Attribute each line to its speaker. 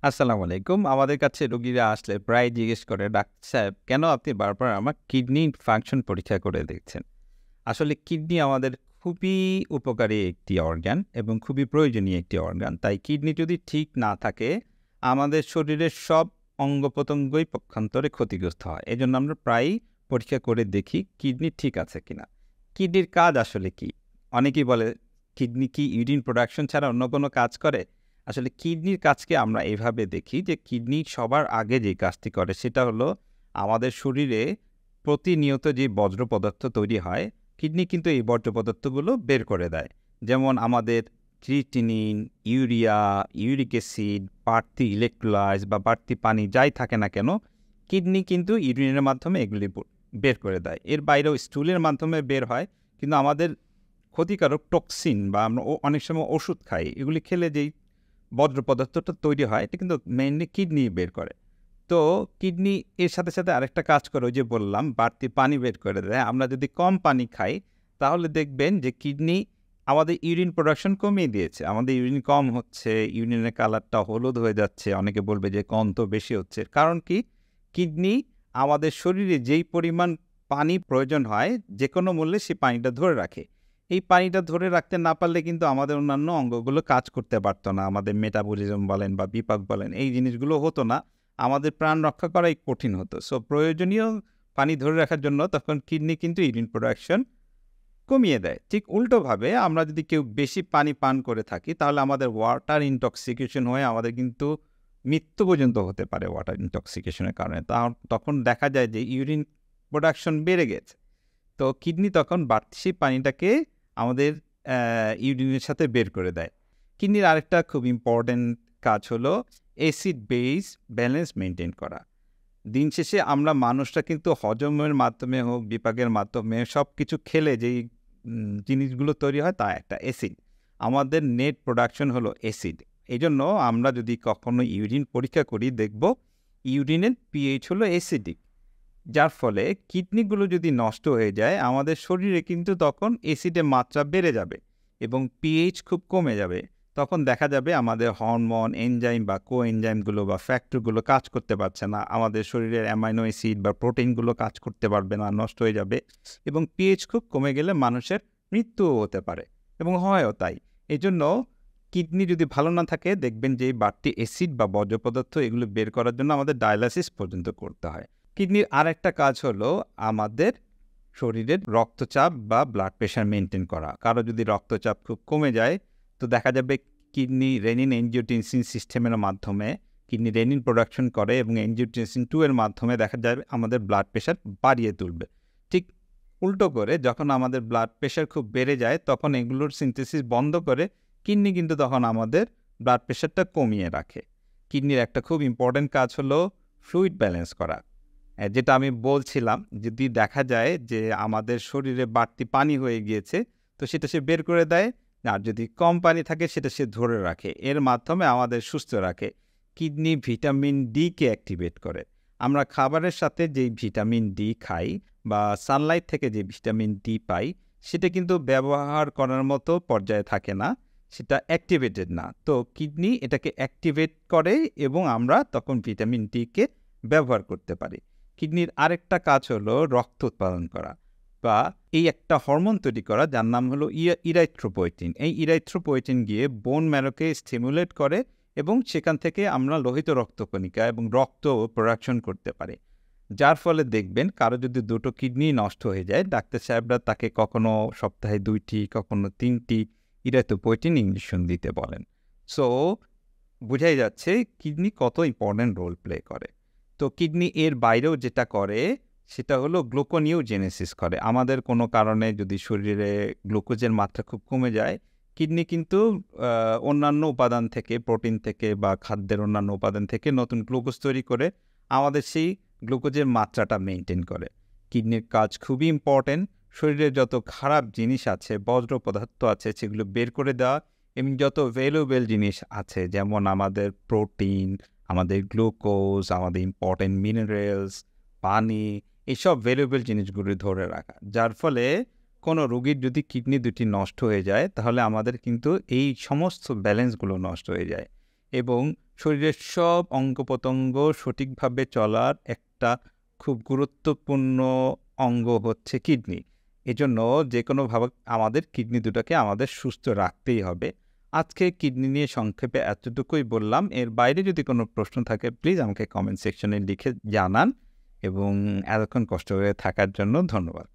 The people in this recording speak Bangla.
Speaker 1: আসসালামু আলাইকুম। আমাদের কাছে রোগীরা আসলে প্রায় জিজ্ঞেস করে, "ডাক্তার সাহেব, কেন আপনি বারবার আমার কিডনি ফাংশন পরীক্ষা করে দেখছেন?" আসলে কিডনি আমাদের খুবই উপকারী একটি অর্গান এবং খুবই প্রয়োজনীয় একটি অর্গান। তাই কিডনি যদি ঠিক না থাকে, আমাদের শরীরের সব অঙ্গ-প্রত্যঙ্গই পক্ষান্তরে ক্ষতিগ্রস্ত হয়। এজন্য আমরা প্রায়ই পরীক্ষা করে দেখি কিডনি ঠিক আছে কিনা। কিডনির কাজ আসলে কি? অনেকেই বলে, কিডনি কি ইউরিন প্রোডাকশন ছাড়া অন্য কোনো কাজ করে? আসলে কিডনির কাজকে আমরা এভাবে দেখি যে কিডনি সবার আগে যে কাজটি করে সেটা হলো আমাদের শরীরে প্রতিনিয়ত যে বজ্র পদার্থ তৈরি হয়, কিডনি কিন্তু এই বর্জ্য পদার্থগুলো বের করে দেয়। যেমন আমাদের ক্রিয়েটিনিন, ইউরিয়া, ইউরিক অ্যাসিড, বাড়তি ইলেক্ট্রোলাইজ বা বাড়তি পানি যাই থাকে না কেন, কিডনি কিন্তু ইউরিনের মাধ্যমে এগুলি বের করে দেয়। এর বাইরেও স্টুলের মাধ্যমে বের হয়, কিন্তু আমাদের ক্ষতিকারক টক্সিন বা আমরা অনেক সময় ওষুধ খাই, এগুলি খেলে যেই বজ্র পদার্থটা তৈরি হয়, এটা কিন্তু মেইনলি কিডনি বের করে। তো কিডনি এর সাথে, সাথে আরেকটা কাজ করে, ওই যে বললাম বাড়তি পানি বের করে দেয়। আমরা যদি কম পানি খাই, তাহলে দেখবেন যে কিডনি আমাদের ইউরিন প্রোডাকশন কমিয়ে দিয়েছে। আমাদের ইউরিন কম হচ্ছে, ইউরিনের কালারটা হলুদ হয়ে যাচ্ছে। অনেকে বলবে যে গন্ধ বেশি হচ্ছে। কারণ কি? কিডনি আমাদের শরীরে যেই পরিমাণ পানি প্রয়োজন হয়, যেকোনো মূল্যে সেই পানিটা ধরে রাখে। এই পানিটা ধরে রাখতে না পারলে কিন্তু আমাদের অন্যান্য অঙ্গগুলো কাজ করতে পারত না। আমাদের মেটাবলিজম বলেন বা বিপাক বলেন, এই জিনিসগুলো হতো না। আমাদের প্রাণ রক্ষা করাই কঠিন হতো। সো প্রয়োজনীয় পানি ধরে রাখার জন্য তখন কিডনি কিন্তু ইউরিন প্রোডাকশন কমিয়ে দেয়। ঠিক উল্টোভাবে আমরা যদি কেউ বেশি পানি পান করে থাকি, তাহলে আমাদের ওয়াটার ইনটক্সিকেশন হয়ে আমাদের কিন্তু মৃত্যু পর্যন্ত হতে পারে ওয়াটার ইনটক্সিকেশনের কারণে। তখন দেখা যায় যে ইউরিন প্রোডাকশন বেড়ে গেছে। তো কিডনি তখন বাড়তি সেই পানিটাকে আমাদের ইউরিনের সাথে বের করে দেয়। কিডনির আরেকটা খুব ইম্পর্টেন্ট কাজ হলো অ্যাসিড বেস ব্যালেন্স মেইনটেইন করা। দিন শেষে আমরা মানুষরা কিন্তু হজমের মাধ্যমে হোক, বিপাকের মাধ্যমে সবকিছু খেলে যেই জিনিসগুলো তৈরি হয় তা একটা অ্যাসিড। আমাদের নেট প্রোডাকশন হলো অ্যাসিড। এজন্য আমরা যদি কখনো ইউরিন পরীক্ষা করি, দেখব ইউরিনের পিএইচ হলো অ্যাসিডিক। যার ফলে কিডনিগুলো যদি নষ্ট হয়ে যায়, আমাদের শরীরে কিন্তু তখন অ্যাসিডের মাত্রা বেড়ে যাবে এবং পিএইচ খুব কমে যাবে। তখন দেখা যাবে আমাদের হরমোন, এনজাইম বা কোএনজাইমগুলো বা ফ্যাক্টরগুলো কাজ করতে পারছে না। আমাদের শরীরের অ্যামাইনো অ্যাসিড বা প্রোটিনগুলো কাজ করতে পারবে না, নষ্ট হয়ে যাবে এবং পিএইচ খুব কমে গেলে মানুষের মৃত্যুও হতে পারে এবং হয়ও তাই। এজন্য কিডনি যদি ভালো না থাকে, দেখবেন যে এই বাড়তি অ্যাসিড বা বর্জ্য পদার্থ এগুলো বের করার জন্য আমাদের ডায়ালাসিস পর্যন্ত করতে হয়। কিডনির আরেকটা কাজ হলো আমাদের শরীরের রক্তচাপ বা ব্লাড প্রেশার মেনটেন করা। কারো যদি রক্তচাপ খুব কমে যায়, তো দেখা যাবে কিডনি রেনিন এনজিওটেনসিন সিস্টেমের মাধ্যমে কিডনি রেনিন প্রোডাকশন করে এবং এনজিওটেনসিন 2 এর মাধ্যমে দেখা যাবে আমাদের ব্লাড প্রেশার বাড়িয়ে তুলবে। ঠিক উল্টো করে যখন আমাদের ব্লাড প্রেশার খুব বেড়ে যায়, তখন এগুলোর সিনথেসিস বন্ধ করে কিডনি কিন্তু তখন আমাদের ব্লাড প্রেশারটা কমিয়ে রাখে। কিডনির একটা খুব ইম্পর্টেন্ট কাজ হলো ফ্লুইড ব্যালেন্স করা। যেটা আমি বলছিলাম, যদি দেখা যায় যে আমাদের শরীরে বাড়তি পানি হয়ে গিয়েছে, তো সেটা সে বের করে দেয়। আর যদি কম পানি থাকে, সেটা সে ধরে রাখে। এর মাধ্যমে আমাদের সুস্থ রাখে। কিডনি ভিটামিন ডি কে অ্যাক্টিভেট করে। আমরা খাবারের সাথে যেই ভিটামিন ডি খাই বা সানলাইট থেকে যে ভিটামিন ডি পাই, সেটা কিন্তু ব্যবহার করার মতো পর্যায়ে থাকে না। সেটা অ্যাক্টিভেটেড না। তো কিডনি এটাকে অ্যাক্টিভেট করে এবং আমরা তখন ভিটামিন ডি কে ব্যবহার করতে পারি। কিডনির আরেকটা কাজ হলো রক্ত উৎপাদন করা বা এই একটা হরমোন তৈরি করা, যার নাম হলো ইরাইথ্রোপয়েটিন। এই ইরাইথ্রোপয়েটিন গিয়ে বোন ম্যারোকে স্টিমুলেট করে এবং সেখান থেকে আমরা লোহিত রক্তকণিকা এবং রক্ত প্রোডাকশন করতে পারি। যার ফলে দেখবেন কারো যদি দুটো কিডনি নষ্ট হয়ে যায়, ডাক্তার সাহেবরা তাকে কখনো সপ্তাহে 2টি, কখনো 3টি ইরাইথ্রোপয়েটিন ইনজেকশন দিতে বলেন। সো বোঝাই যাচ্ছে কিডনি কত ইম্পর্ট্যান্ট রোল প্লে করে। তো কিডনি এর বাইরেও যেটা করে, সেটা হলো গ্লুকোনিওজেনেসিস করে। আমাদের কোনো কারণে যদি শরীরে গ্লুকোজের মাত্রা খুব কমে যায়, কিডনি কিন্তু অন্যান্য উপাদান থেকে, প্রোটিন থেকে বা খাদ্যের অন্যান্য উপাদান থেকে নতুন গ্লুকোজ তৈরি করে আমাদের সেই গ্লুকোজের মাত্রাটা মেইনটেইন করে। কিডনির কাজ খুবই ইম্পর্ট্যান্ট। শরীরে যত খারাপ জিনিস আছে, বজ্র পদার্থ আছে, সেগুলো বের করে দেওয়া এবং যত ভ্যালুয়েবল জিনিস আছে, যেমন আমাদের প্রোটিন, আমাদের গ্লুকোজ, আমাদের ইম্পর্টেন্ট মিনারেলস, পানি, এইসব ভ্যালুয়েবল জিনিসগুলো ধরে রাখা। যার ফলে কোনো রোগীর যদি কিডনি 2টি নষ্ট হয়ে যায়, তাহলে আমাদের কিন্তু এই সমস্ত ব্যালেন্সগুলো নষ্ট হয়ে যায় এবং শরীরের সব অঙ্গ-প্রত্যঙ্গ সঠিকভাবে চলার একটা খুব গুরুত্বপূর্ণ অঙ্গ হচ্ছে কিডনি। এজন্য যেকোনোভাবে আমাদের কিডনি দুটাকে আমাদের সুস্থ রাখতেই হবে। আজকে কিডনি নিয়ে সংক্ষেপে এতটুকুই বললাম। এর বাইরে যদি কোনো প্রশ্ন থাকে প্লিজ আমাকে কমেন্ট সেকশনে লিখে জানান এবং এতক্ষণ কষ্ট করে থাকার জন্য ধন্যবাদ।